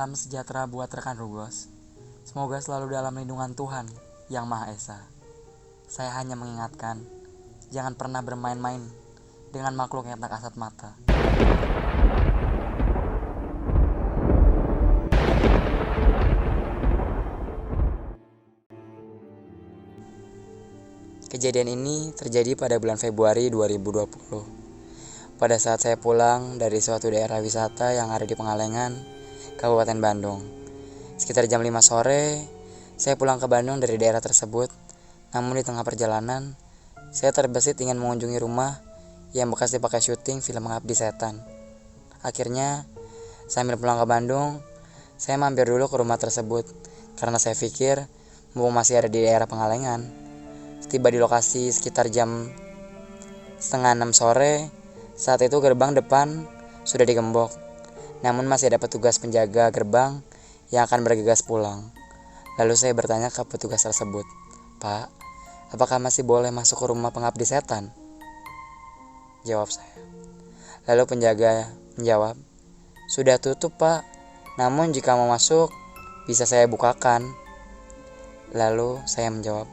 Salam sejahtera buat rekan Rugos. Semoga selalu dalam lindungan Tuhan Yang Maha Esa. Saya hanya mengingatkan, jangan pernah bermain-main dengan makhluk yang tak kasat mata. Kejadian ini terjadi pada bulan Februari 2020. Pada saat saya pulang dari suatu daerah wisata yang ada di Pengalengan, Kabupaten Bandung. Sekitar jam 5 sore, saya pulang ke Bandung dari daerah tersebut. Namun di tengah perjalanan, saya terbesit ingin mengunjungi rumah yang bekas dipakai syuting film Mengabdi Setan. Akhirnya, sambil pulang ke Bandung, saya mampir dulu ke rumah tersebut karena saya pikir mumpung masih ada di daerah Pengalengan. Tiba di lokasi sekitar jam setengah 6 sore. Saat itu gerbang depan sudah digembok, namun masih ada petugas penjaga gerbang yang akan bergegas pulang. Lalu saya bertanya ke petugas tersebut, "Pak, apakah masih boleh masuk ke rumah pengabdi setan?" Jawab saya. Lalu penjaga menjawab, "Sudah tutup, Pak. Namun jika mau masuk, bisa saya bukakan." Lalu saya menjawab,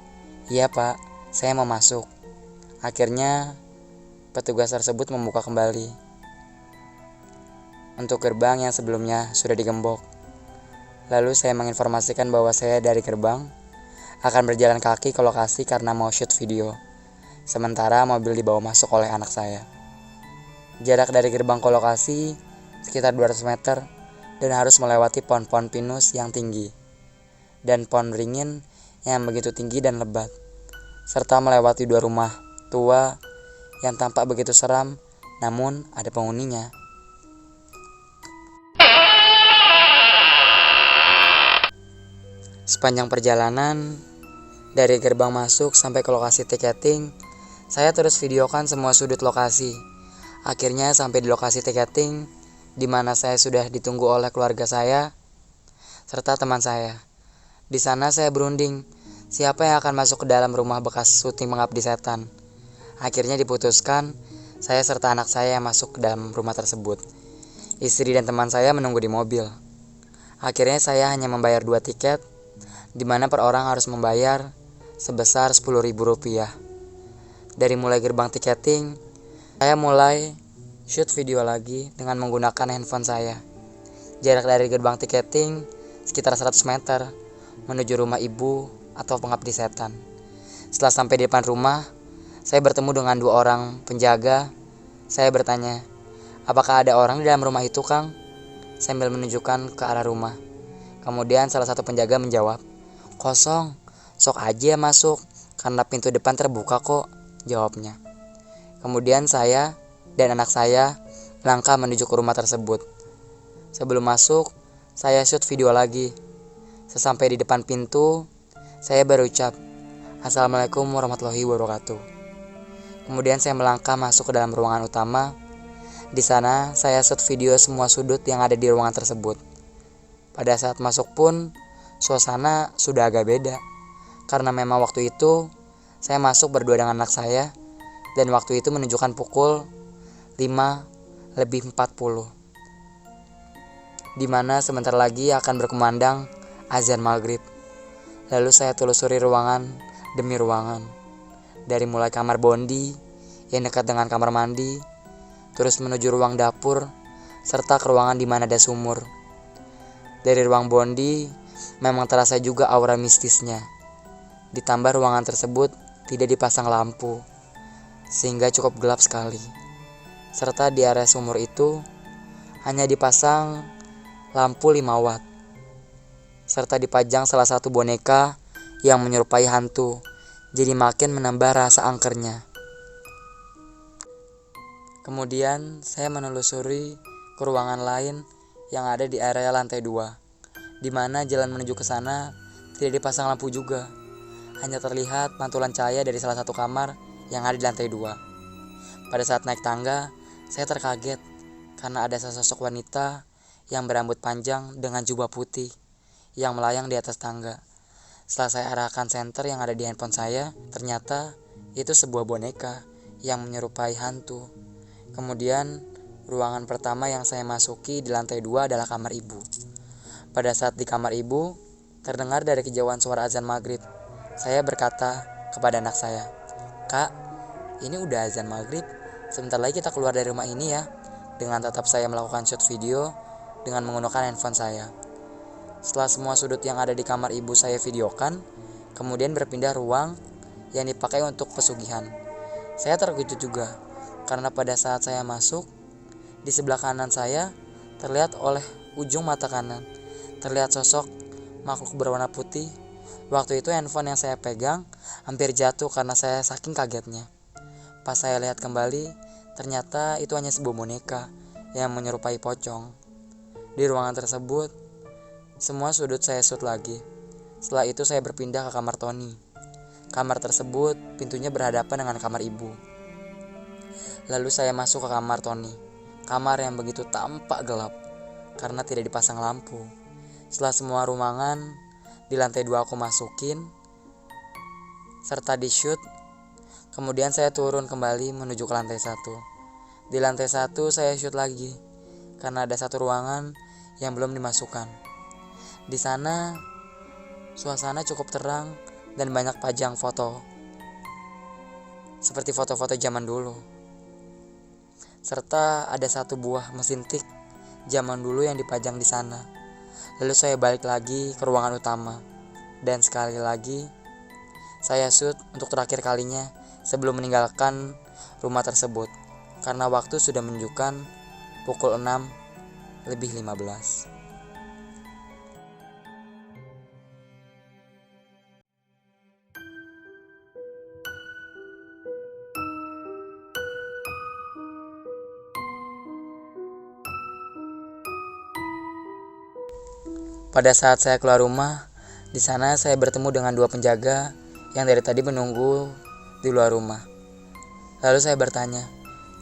"Iya, Pak, saya mau masuk." Akhirnya petugas tersebut membuka kembali untuk gerbang yang sebelumnya sudah digembok. Lalu saya menginformasikan bahwa saya dari gerbang akan berjalan kaki ke lokasi karena mau shoot video. Sementara mobil dibawa masuk oleh anak saya. Jarak dari gerbang ke lokasi sekitar 200 meter dan harus melewati pohon-pohon pinus yang tinggi dan pohon beringin yang begitu tinggi dan lebat, serta melewati 2 rumah tua yang tampak begitu seram, namun ada penghuninya. Sepanjang perjalanan, dari gerbang masuk sampai ke lokasi tiketing, saya terus videokan semua sudut lokasi. Akhirnya sampai di lokasi tiketing, di mana saya sudah ditunggu oleh keluarga saya, serta teman saya. Di sana saya berunding, siapa yang akan masuk ke dalam rumah bekas syuting Mengabdi Setan. Akhirnya diputuskan, saya serta anak saya yang masuk ke dalam rumah tersebut. Istri dan teman saya menunggu di mobil. Akhirnya saya hanya membayar 2 tiket, di mana per orang harus membayar sebesar Rp10.000. Dari mulai gerbang tiketing, saya mulai shoot video lagi dengan menggunakan handphone saya. Jarak dari gerbang tiketing sekitar 100 meter menuju rumah ibu atau pengabdi setan. Setelah sampai di depan rumah, saya bertemu dengan 2 orang penjaga. Saya bertanya, "Apakah ada orang di dalam rumah itu, Kang?" Sambil menunjukkan ke arah rumah. Kemudian salah satu penjaga menjawab, "Kosong, sok aja masuk, karena pintu depan terbuka kok," jawabnya. Kemudian saya dan anak saya melangkah menuju ke rumah tersebut. Sebelum masuk, saya shoot video lagi. Sesampai di depan pintu, saya berucap, "Assalamualaikum warahmatullahi wabarakatuh." Kemudian saya melangkah masuk ke dalam ruangan utama. Di sana saya shoot video semua sudut yang ada di ruangan tersebut. Pada saat masuk pun, suasana sudah agak beda. Karena memang waktu itu, saya masuk berdua dengan anak saya, dan waktu itu menunjukkan pukul 5:40, di mana sebentar lagi akan berkumandang azan maghrib. Lalu saya telusuri ruangan demi ruangan. Dari mulai kamar bondi yang dekat dengan kamar mandi, terus menuju ruang dapur, serta ke ruangan di mana ada sumur. Dari ruang bondi, memang terasa juga aura mistisnya. Ditambah ruangan tersebut tidak dipasang lampu, sehingga cukup gelap sekali. Serta di area sumur itu hanya dipasang lampu 5 watt, serta dipajang salah satu boneka yang menyerupai hantu. Jadi makin menambah rasa angkernya. Kemudian saya menelusuri ke ruangan lain yang ada di area lantai 2, di mana jalan menuju ke sana tidak dipasang lampu juga. Hanya terlihat pantulan cahaya dari salah satu kamar yang ada di lantai 2. Pada saat naik tangga, saya terkaget karena ada sesosok wanita yang berambut panjang dengan jubah putih yang melayang di atas tangga. Setelah saya arahkan senter yang ada di handphone saya, ternyata itu sebuah boneka yang menyerupai hantu. Kemudian, ruangan pertama yang saya masuki di lantai 2 adalah kamar ibu. Pada saat di kamar ibu, terdengar dari kejauhan suara azan maghrib. Saya berkata kepada anak saya, "Kak, ini udah azan maghrib. Sebentar lagi kita keluar dari rumah ini ya." Dengan tetap saya melakukan shoot video dengan menggunakan handphone saya. Setelah semua sudut yang ada di kamar ibu saya videokan, kemudian berpindah ruang yang dipakai untuk pesugihan. Saya terkejut juga, karena pada saat saya masuk, di sebelah kanan saya terlihat oleh ujung mata kanan, terlihat sosok makhluk berwarna putih. Waktu itu handphone yang saya pegang hampir jatuh karena saya saking kagetnya. Pas saya lihat kembali, ternyata itu hanya sebuah boneka yang menyerupai pocong. Di ruangan tersebut, semua sudut saya shoot lagi. Setelah itu saya berpindah ke kamar Tony. Kamar tersebut pintunya berhadapan dengan kamar ibu. Lalu saya masuk ke kamar Tony. Kamar yang begitu tampak gelap karena tidak dipasang lampu. Setelah semua ruangan di lantai 2 aku masukin serta di shoot, kemudian saya turun kembali menuju ke lantai 1. Di lantai 1 saya shoot lagi karena ada satu ruangan yang belum dimasukkan. Di sana suasana cukup terang dan banyak pajang foto seperti foto-foto zaman dulu. Serta ada satu buah mesin tik zaman dulu yang dipajang di sana. Lalu saya balik lagi ke ruangan utama. Dan sekali lagi saya shoot untuk terakhir kalinya sebelum meninggalkan rumah tersebut. Karena waktu sudah menunjukkan pukul 6:15. Pada saat saya keluar rumah, di sana saya bertemu dengan 2 penjaga yang dari tadi menunggu di luar rumah. Lalu saya bertanya,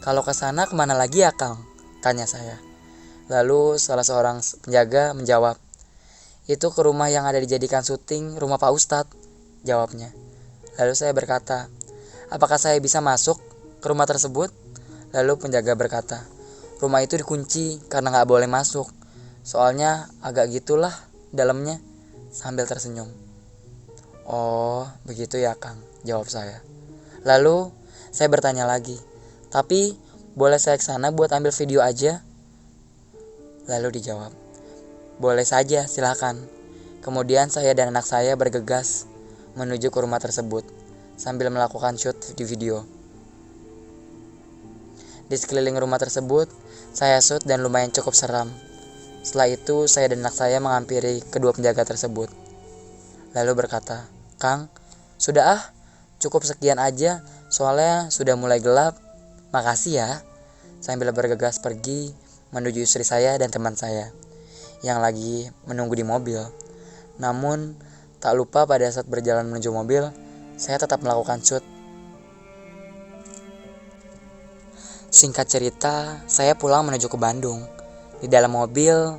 "Kalau ke sana kemana lagi ya, Kang?" tanya saya. Lalu salah seorang penjaga menjawab, "Itu ke rumah yang ada dijadikan syuting rumah Pak Ustadz," jawabnya. Lalu saya berkata, "Apakah saya bisa masuk ke rumah tersebut?" Lalu penjaga berkata, "Rumah itu dikunci karena gak boleh masuk. Soalnya agak gitulah dalamnya," sambil tersenyum. "Oh, begitu ya, Kang," jawab saya. Lalu saya bertanya lagi, "Tapi boleh saya ke sana buat ambil video aja?" Lalu dijawab, "Boleh saja, silakan." Kemudian saya dan anak saya bergegas menuju ke rumah tersebut sambil melakukan shoot di video. Di sekeliling rumah tersebut, saya shoot dan lumayan cukup seram. Setelah itu, saya dan anak saya menghampiri kedua penjaga tersebut. Lalu berkata, "Kang, sudah cukup sekian aja, soalnya sudah mulai gelap. Makasih ya." Sambil bergegas pergi menuju istri saya dan teman saya yang lagi menunggu di mobil. Namun, tak lupa pada saat berjalan menuju mobil, saya tetap melakukan shoot. Singkat cerita, saya pulang menuju ke Bandung. Di dalam mobil,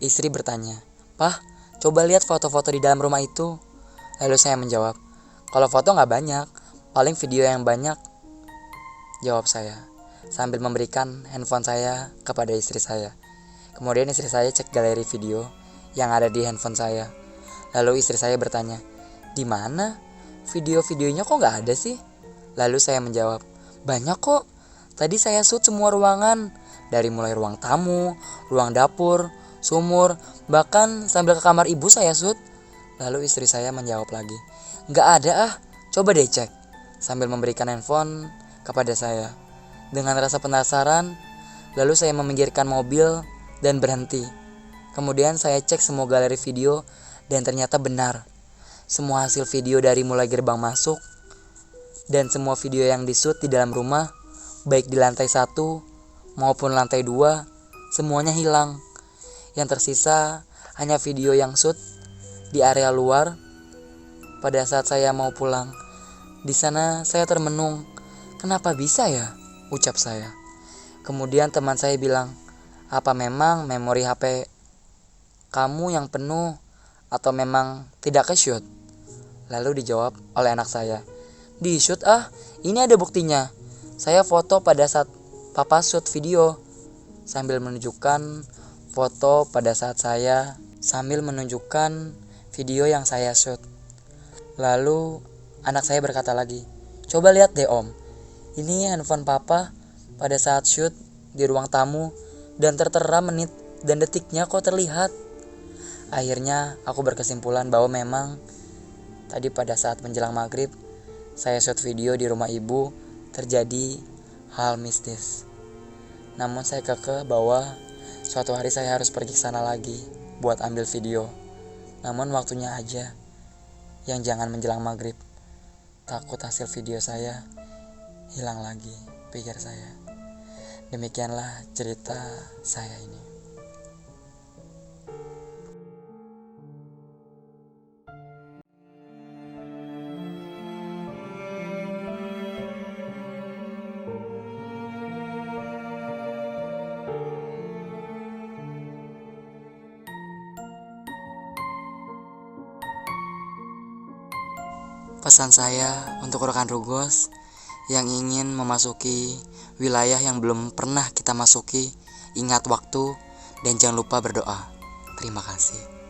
istri bertanya, "Pah, coba lihat foto-foto di dalam rumah itu." Lalu saya menjawab, "Kalau foto gak banyak, paling video yang banyak," jawab saya, sambil memberikan handphone saya kepada istri saya. Kemudian istri saya cek galeri video yang ada di handphone saya. Lalu istri saya bertanya, "Di mana? Video-videonya kok gak ada sih?" Lalu saya menjawab, "Banyak kok. Tadi saya shoot semua ruangan. Dari mulai ruang tamu, ruang dapur, sumur, bahkan sambil ke kamar ibu saya shoot." Lalu istri saya menjawab lagi, "Gak ada ah, coba deh cek," sambil memberikan handphone kepada saya. Dengan rasa penasaran, lalu saya meminggirkan mobil dan berhenti. Kemudian saya cek semua galeri video dan ternyata benar. Semua hasil video dari mulai gerbang masuk dan semua video yang di-shoot di dalam rumah, baik di lantai 1 maupun lantai 2, semuanya hilang. Yang tersisa hanya video yang shoot di area luar pada saat saya mau pulang. Di sana saya termenung, "Kenapa bisa ya?" ucap saya. Kemudian teman saya bilang, "Apa memang memori HP kamu yang penuh atau memang tidak ke-shoot?" Lalu dijawab oleh anak saya, "Di-shoot ah, ini ada buktinya. Saya foto pada saat Papa shoot video," sambil menunjukkan foto pada saat saya sambil menunjukkan video yang saya shoot. Lalu anak saya berkata lagi, "Coba lihat deh om, ini handphone papa pada saat shoot di ruang tamu dan tertera menit dan detiknya kok terlihat." Akhirnya aku berkesimpulan bahwa memang tadi pada saat menjelang maghrib saya shoot video di rumah ibu terjadi hal mistis. Namun saya kekeh bahwa suatu hari saya harus pergi ke sana lagi buat ambil video. Namun waktunya aja yang jangan menjelang maghrib. Takut hasil video saya hilang lagi, pikir saya. Demikianlah cerita saya ini. Pesan saya untuk rekan Rugos yang ingin memasuki wilayah yang belum pernah kita masuki, ingat waktu dan jangan lupa berdoa. Terima kasih.